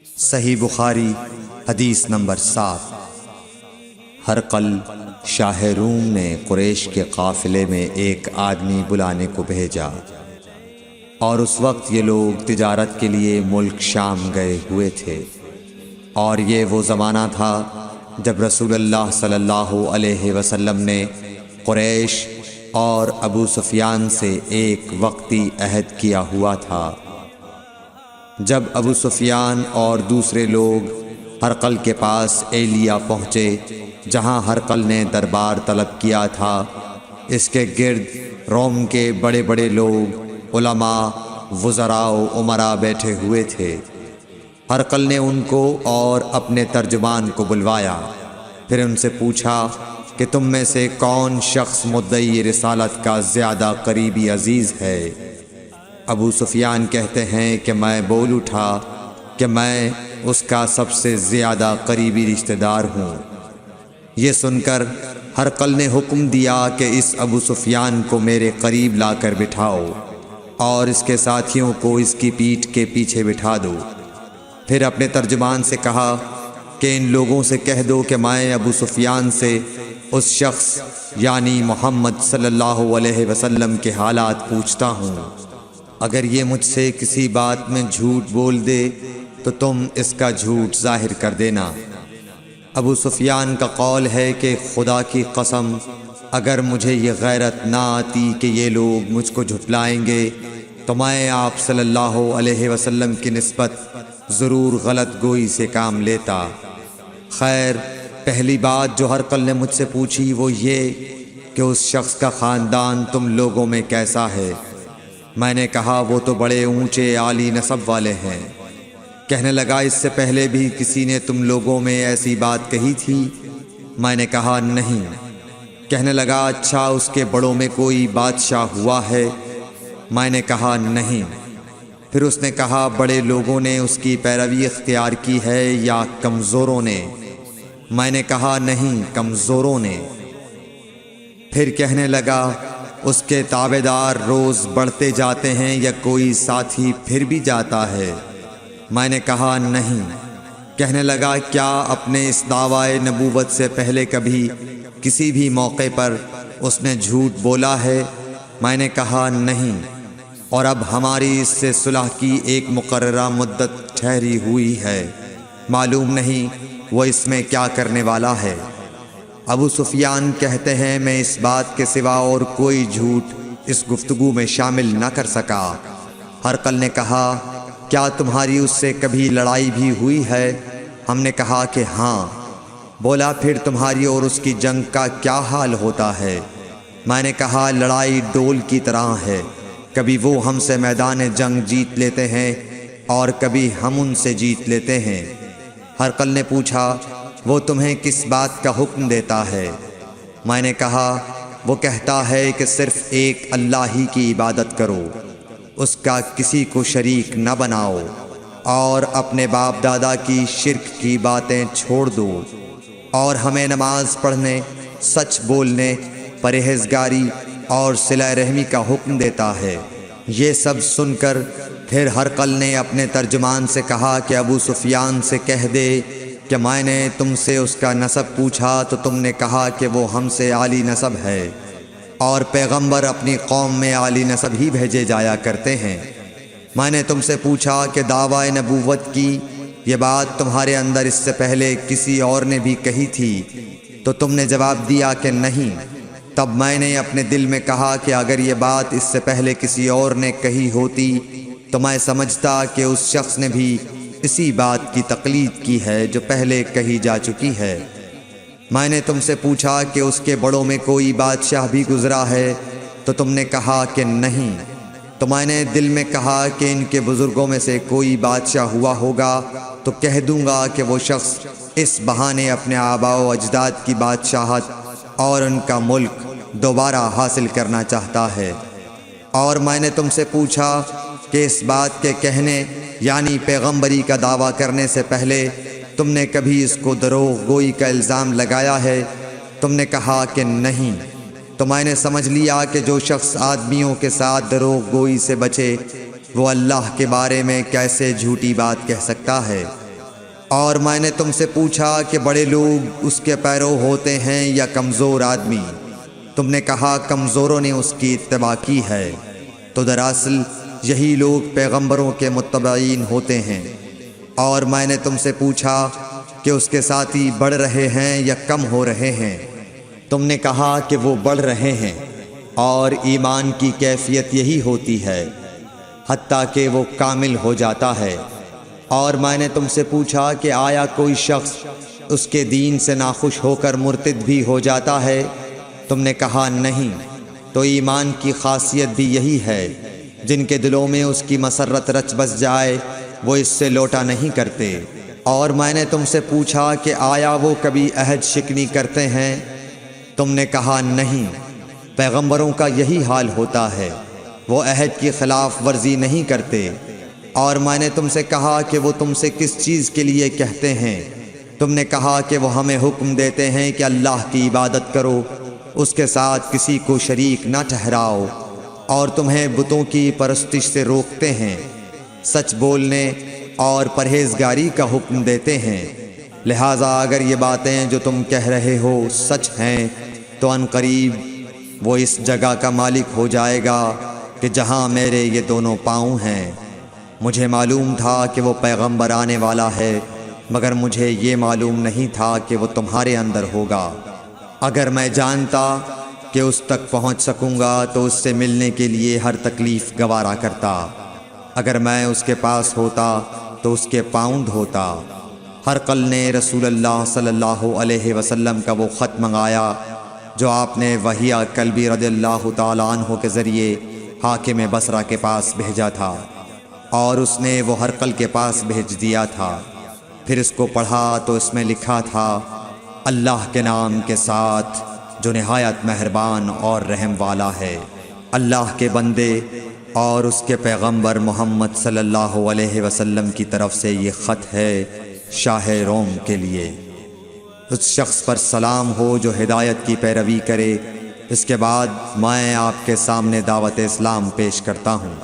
صحیح بخاری حدیث نمبر 7۔ ہرقل شاہ روم نے قریش کے قافلے میں ایک آدمی بلانے کو بھیجا، اور اس وقت یہ لوگ تجارت کے لیے ملک شام گئے ہوئے تھے، اور یہ وہ زمانہ تھا جب رسول اللہ صلی اللہ علیہ وسلم نے قریش اور ابو سفیان سے ایک وقتی عہد کیا ہوا تھا۔ جب ابو سفیان اور دوسرے لوگ ہرقل کے پاس ایلیا پہنچے جہاں ہرقل نے دربار طلب کیا تھا، اس کے گرد روم کے بڑے بڑے لوگ، علماء، وزراء و امراء بیٹھے ہوئے تھے۔ ہرقل نے ان کو اور اپنے ترجمان کو بلوایا، پھر ان سے پوچھا کہ تم میں سے کون شخص مدعی رسالت کا زیادہ قریبی عزیز ہے؟ ابو سفیان کہتے ہیں کہ میں بول اٹھا کہ میں اس کا سب سے زیادہ قریبی رشتہ دار ہوں۔ یہ سن کر ہرقل نے حکم دیا کہ اس ابو سفیان کو میرے قریب لا کر بٹھاؤ اور اس کے ساتھیوں کو اس کی پیٹھ کے پیچھے بٹھا دو۔ پھر اپنے ترجمان سے کہا کہ ان لوگوں سے کہہ دو کہ میں ابو سفیان سے اس شخص یعنی محمد صلی اللہ علیہ وسلم کے حالات پوچھتا ہوں، اگر یہ مجھ سے کسی بات میں جھوٹ بول دے تو تم اس کا جھوٹ ظاہر کر دینا۔ ابو سفیان کا قول ہے کہ خدا کی قسم اگر مجھے یہ غیرت نہ آتی کہ یہ لوگ مجھ کو جھٹلائیں گے تو میں آپ صلی اللہ علیہ وسلم کی نسبت ضرور غلط گوئی سے کام لیتا۔ خیر، پہلی بات جو ہرقل نے مجھ سے پوچھی وہ یہ کہ اس شخص کا خاندان تم لوگوں میں کیسا ہے؟ میں نے کہا وہ تو بڑے اونچے عالی نسب والے ہیں۔ کہنے لگا اس سے پہلے بھی کسی نے تم لوگوں میں ایسی بات کہی تھی؟ میں نے کہا نہیں۔ کہنے لگا اچھا اس کے بڑوں میں کوئی بادشاہ ہوا ہے؟ میں نے کہا نہیں۔ پھر اس نے کہا بڑے لوگوں نے اس کی پیروی اختیار کی ہے یا کمزوروں نے؟ میں نے کہا نہیں، کمزوروں نے۔ پھر کہنے لگا اس کے تابعدار روز بڑھتے جاتے ہیں یا کوئی ساتھی پھر بھی جاتا ہے؟ میں نے کہا نہیں۔ کہنے لگا کیا اپنے اس دعوی نبوت سے پہلے کبھی کسی بھی موقع پر اس نے جھوٹ بولا ہے؟ میں نے کہا نہیں، اور اب ہماری اس سے صلح کی ایک مقررہ مدت ٹھہری ہوئی ہے، معلوم نہیں وہ اس میں کیا کرنے والا ہے۔ ابو سفیان کہتے ہیں میں اس بات کے سوا اور کوئی جھوٹ اس گفتگو میں شامل نہ کر سکا۔ ہرقل نے کہا کیا تمہاری اس سے کبھی لڑائی بھی ہوئی ہے؟ ہم نے کہا کہ ہاں۔ بولا پھر تمہاری اور اس کی جنگ کا کیا حال ہوتا ہے؟ میں نے کہا لڑائی ڈول کی طرح ہے، کبھی وہ ہم سے میدان جنگ جیت لیتے ہیں اور کبھی ہم ان سے جیت لیتے ہیں۔ ہرقل نے پوچھا وہ تمہیں کس بات کا حکم دیتا ہے؟ میں نے کہا وہ کہتا ہے کہ صرف ایک اللہ ہی کی عبادت کرو، اس کا کسی کو شریک نہ بناؤ، اور اپنے باپ دادا کی شرک کی باتیں چھوڑ دو، اور ہمیں نماز پڑھنے، سچ بولنے، پرہیزگاری اور صلہ رحمی کا حکم دیتا ہے۔ یہ سب سن کر پھر ہرقل نے اپنے ترجمان سے کہا کہ ابو سفیان سے کہہ دے کہ میں نے تم سے اس کا نسب پوچھا تو تم نے کہا کہ وہ ہم سے عالی نسب ہے، اور پیغمبر اپنی قوم میں عالی نسب ہی بھیجے جایا کرتے ہیں۔ میں نے تم سے پوچھا کہ دعوی نبوت کی یہ بات تمہارے اندر اس سے پہلے کسی اور نے بھی کہی تھی؟ تو تم نے جواب دیا کہ نہیں۔ تب میں نے اپنے دل میں کہا کہ اگر یہ بات اس سے پہلے کسی اور نے کہی ہوتی تو میں سمجھتا کہ اس شخص نے بھی اسی بات کی تقلید کی ہے جو پہلے کہی جا چکی ہے۔ میں نے تم سے پوچھا کہ اس کے بڑوں میں کوئی بادشاہ بھی گزرا ہے؟ تو تم نے کہا کہ نہیں۔ تو میں نے دل میں کہا کہ ان کے بزرگوں میں سے کوئی بادشاہ ہوا ہوگا تو کہہ دوں گا کہ وہ شخص اس بہانے اپنے آباء و اجداد کی بادشاہت اور ان کا ملک دوبارہ حاصل کرنا چاہتا ہے۔ اور میں نے تم سے پوچھا کہ اس بات کے کہنے یعنی پیغمبری کا دعویٰ کرنے سے پہلے تم نے کبھی اس کو دروغ گوئی کا الزام لگایا ہے؟ تم نے کہا کہ نہیں۔ تو میں نے سمجھ لیا کہ جو شخص آدمیوں کے ساتھ دروغ گوئی سے بچے وہ اللہ کے بارے میں کیسے جھوٹی بات کہہ سکتا ہے۔ اور میں نے تم سے پوچھا کہ بڑے لوگ اس کے پیرو ہوتے ہیں یا کمزور آدمی؟ تم نے کہا کمزوروں نے اس کی اتباع کی ہے، تو دراصل یہی لوگ پیغمبروں کے متبعین ہوتے ہیں۔ اور میں نے تم سے پوچھا کہ اس کے ساتھی بڑھ رہے ہیں یا کم ہو رہے ہیں؟ تم نے کہا کہ وہ بڑھ رہے ہیں، اور ایمان کی کیفیت یہی ہوتی ہے حتیٰ کہ وہ کامل ہو جاتا ہے۔ اور میں نے تم سے پوچھا کہ آیا کوئی شخص اس کے دین سے ناخوش ہو کر مرتد بھی ہو جاتا ہے؟ تم نے کہا نہیں۔ تو ایمان کی خاصیت بھی یہی ہے، جن کے دلوں میں اس کی مسرت رچ بس جائے وہ اس سے لوٹا نہیں کرتے۔ اور میں نے تم سے پوچھا کہ آیا وہ کبھی عہد شکنی کرتے ہیں؟ تم نے کہا نہیں۔ پیغمبروں کا یہی حال ہوتا ہے، وہ عہد کی خلاف ورزی نہیں کرتے۔ اور میں نے تم سے کہا کہ وہ تم سے کس چیز کے لیے کہتے ہیں؟ تم نے کہا کہ وہ ہمیں حکم دیتے ہیں کہ اللہ کی عبادت کرو، اس کے ساتھ کسی کو شریک نہ ٹھہراؤ، اور تمہیں بتوں کی پرستش سے روکتے ہیں، سچ بولنے اور پرہیزگاری کا حکم دیتے ہیں۔ لہٰذا اگر یہ باتیں جو تم کہہ رہے ہو سچ ہیں تو ان قریب وہ اس جگہ کا مالک ہو جائے گا کہ جہاں میرے یہ دونوں پاؤں ہیں۔ مجھے معلوم تھا کہ وہ پیغمبر آنے والا ہے، مگر مجھے یہ معلوم نہیں تھا کہ وہ تمہارے اندر ہوگا۔ اگر میں جانتا کہ اس تک پہنچ سکوں گا تو اس سے ملنے کے لیے ہر تکلیف گوارا کرتا۔ اگر میں اس کے پاس ہوتا تو اس کے پاؤں دھوتا۔ ہرقل نے رسول اللہ صلی اللہ علیہ وسلم کا وہ خط منگایا جو آپ نے وحیہ کلبی رضی اللہ تعالیٰ عنہ کے ذریعے حاکم بصرہ کے پاس بھیجا تھا، اور اس نے وہ ہرقل کے پاس بھیج دیا تھا۔ پھر اس کو پڑھا تو اس میں لکھا تھا، اللہ کے نام کے ساتھ جو نہایت مہربان اور رحم والا ہے۔ اللہ کے بندے اور اس کے پیغمبر محمد صلی اللہ علیہ وسلم کی طرف سے یہ خط ہے شاہ روم کے لیے۔ اس شخص پر سلام ہو جو ہدایت کی پیروی کرے۔ اس کے بعد میں آپ کے سامنے دعوت اسلام پیش کرتا ہوں۔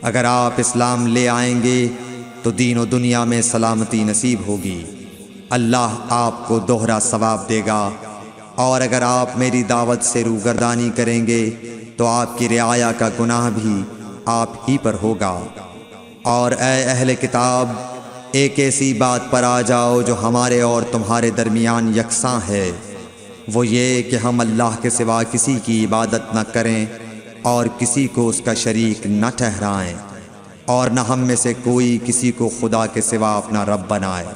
اگر آپ اسلام لے آئیں گے تو دین و دنیا میں سلامتی نصیب ہوگی، اللہ آپ کو دوہرا ثواب دے گا۔ اور اگر آپ میری دعوت سے روگردانی کریں گے تو آپ کی رعایا کا گناہ بھی آپ ہی پر ہوگا۔ اور اے اہل کتاب، ایک ایسی بات پر آ جاؤ جو ہمارے اور تمہارے درمیان یکساں ہے، وہ یہ کہ ہم اللہ کے سوا کسی کی عبادت نہ کریں اور کسی کو اس کا شریک نہ ٹھہرائیں، اور نہ ہم میں سے کوئی کسی کو خدا کے سوا اپنا رب بنائے۔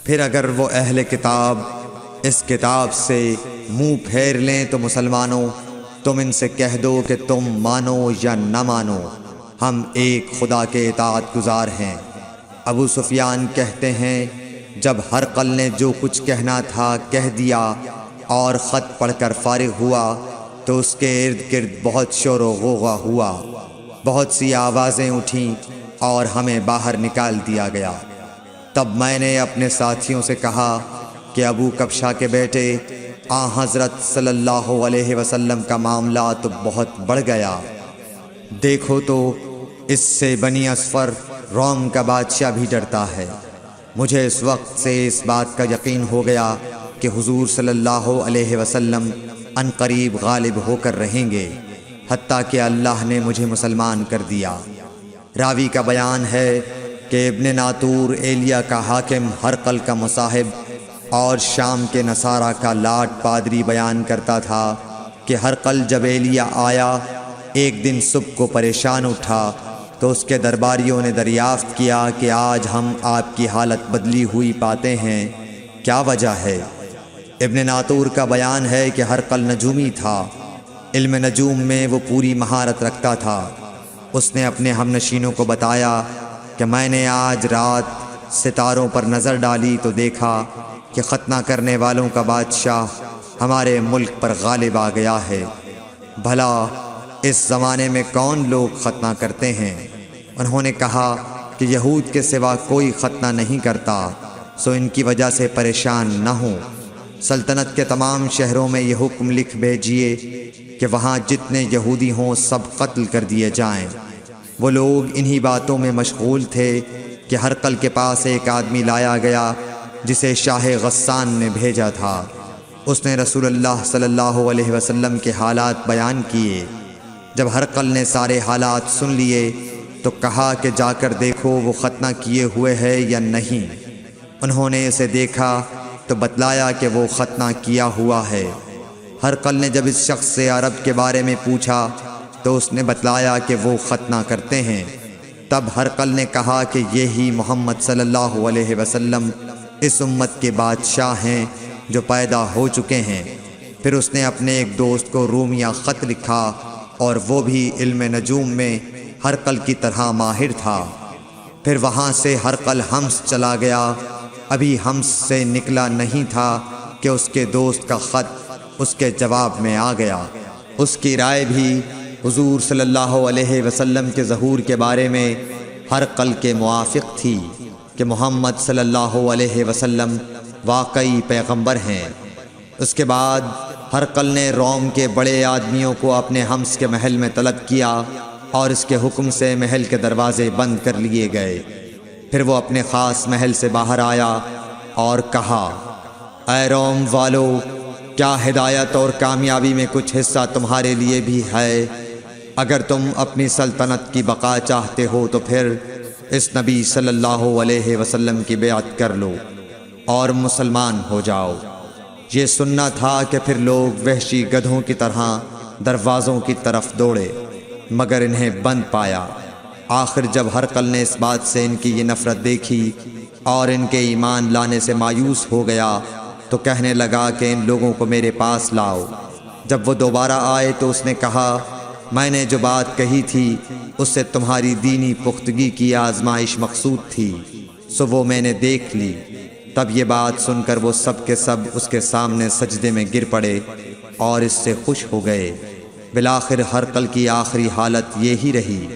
پھر اگر وہ اہل کتاب اس کتاب سے منہ پھیر لیں تو مسلمانوں، تم ان سے کہہ دو کہ تم مانو یا نہ مانو، ہم ایک خدا کے اطاعت گزار ہیں۔ ابو سفیان کہتے ہیں، جب ہرقل نے جو کچھ کہنا تھا کہہ دیا اور خط پڑھ کر فارغ ہوا تو اس کے ارد گرد بہت شور و غوغا ہوا، بہت سی آوازیں اٹھیں اور ہمیں باہر نکال دیا گیا۔ تب میں نے اپنے ساتھیوں سے کہا کہ ابو کبشہ کے بیٹے حضرت صلی اللہ علیہ وسلم کا معاملہ تو بہت بڑھ گیا۔ دیکھو تو اس سے بنی اصفر روم کا بادشاہ بھی ڈرتا ہے۔ مجھے اس وقت سے اس بات کا یقین ہو گیا کہ حضور صلی اللہ علیہ وسلم ان قریب غالب ہو کر رہیں گے، حتیٰ کہ اللہ نے مجھے مسلمان کر دیا۔ راوی کا بیان ہے کہ ابن ناطور ایلیا کا حاکم ہرقل کا مصاحب اور شام کے نصارہ کا لاٹ پادری بیان کرتا تھا کہ ہرقل جب ایلیا آیا ایک دن صبح کو پریشان اٹھا تو اس کے درباریوں نے دریافت کیا کہ آج ہم آپ کی حالت بدلی ہوئی پاتے ہیں، کیا وجہ ہے؟ ابن ناطور کا بیان ہے کہ ہرقل نجومی تھا، علم نجوم میں وہ پوری مہارت رکھتا تھا۔ اس نے اپنے ہم نشینوں کو بتایا کہ میں نے آج رات ستاروں پر نظر ڈالی تو دیکھا کہ ختنہ کرنے والوں کا بادشاہ ہمارے ملک پر غالب آ گیا ہے۔ بھلا اس زمانے میں کون لوگ ختنہ کرتے ہیں؟ انہوں نے کہا کہ یہود کے سوا کوئی ختنہ نہیں کرتا، سو ان کی وجہ سے پریشان نہ ہوں۔ سلطنت کے تمام شہروں میں یہ حکم لکھ بھیجیے کہ وہاں جتنے یہودی ہوں سب قتل کر دیے جائیں۔ وہ لوگ انہی باتوں میں مشغول تھے کہ کہ ہرقل کے پاس ایک آدمی لایا گیا جسے شاہ غسان نے بھیجا تھا۔ اس نے رسول اللہ صلی اللہ علیہ وسلم کے حالات بیان کیے۔ جب ہرقل نے سارے حالات سن لیے تو کہا کہ جا کر دیکھو وہ ختنہ کیے ہوئے ہے یا نہیں۔ انہوں نے اسے دیکھا تو بتلایا کہ وہ ختنہ کیا ہوا ہے۔ ہرقل نے جب اس شخص سے عرب کے بارے میں پوچھا تو اس نے بتلایا کہ وہ ختنہ کرتے ہیں۔ تب ہرقل نے کہا کہ یہی محمد صلی اللہ علیہ وسلم اس امت کے بادشاہ ہیں جو پیدا ہو چکے ہیں۔ پھر اس نے اپنے ایک دوست کو رومیہ خط لکھا اور وہ بھی علم نجوم میں ہرقل کی طرح ماہر تھا۔ پھر وہاں سے ہرقل حمص چلا گیا۔ ابھی حمص سے نکلا نہیں تھا کہ اس کے دوست کا خط اس کے جواب میں آ گیا۔ اس کی رائے بھی حضور صلی اللہ علیہ وسلم کے ظہور کے بارے میں ہرقل کے موافق تھی کہ محمد صلی اللہ علیہ وسلم واقعی پیغمبر ہیں۔ اس کے بعد ہرقل نے روم کے بڑے آدمیوں کو اپنے حمص کے محل میں طلب کیا اور اس کے حکم سے محل کے دروازے بند کر لیے گئے۔ پھر وہ اپنے خاص محل سے باہر آیا اور کہا، اے روم والو، کیا ہدایت اور کامیابی میں کچھ حصہ تمہارے لیے بھی ہے؟ اگر تم اپنی سلطنت کی بقا چاہتے ہو تو پھر اس نبی صلی اللہ علیہ وسلم کی بیعت کر لو اور مسلمان ہو جاؤ۔ یہ سننا تھا کہ پھر لوگ وحشی گدھوں کی طرح دروازوں کی طرف دوڑے مگر انہیں بند پایا۔ آخر جب ہرقل نے اس بات سے ان کی یہ نفرت دیکھی اور ان کے ایمان لانے سے مایوس ہو گیا تو کہنے لگا کہ ان لوگوں کو میرے پاس لاؤ۔ جب وہ دوبارہ آئے تو اس نے کہا، میں نے جو بات کہی تھی اس سے تمہاری دینی پختگی کی آزمائش مقصود تھی، سو وہ میں نے دیکھ لی۔ تب یہ بات سن کر وہ سب کے سب اس کے سامنے سجدے میں گر پڑے اور اس سے خوش ہو گئے۔ بالآخر ہرقل کی آخری حالت یہی رہی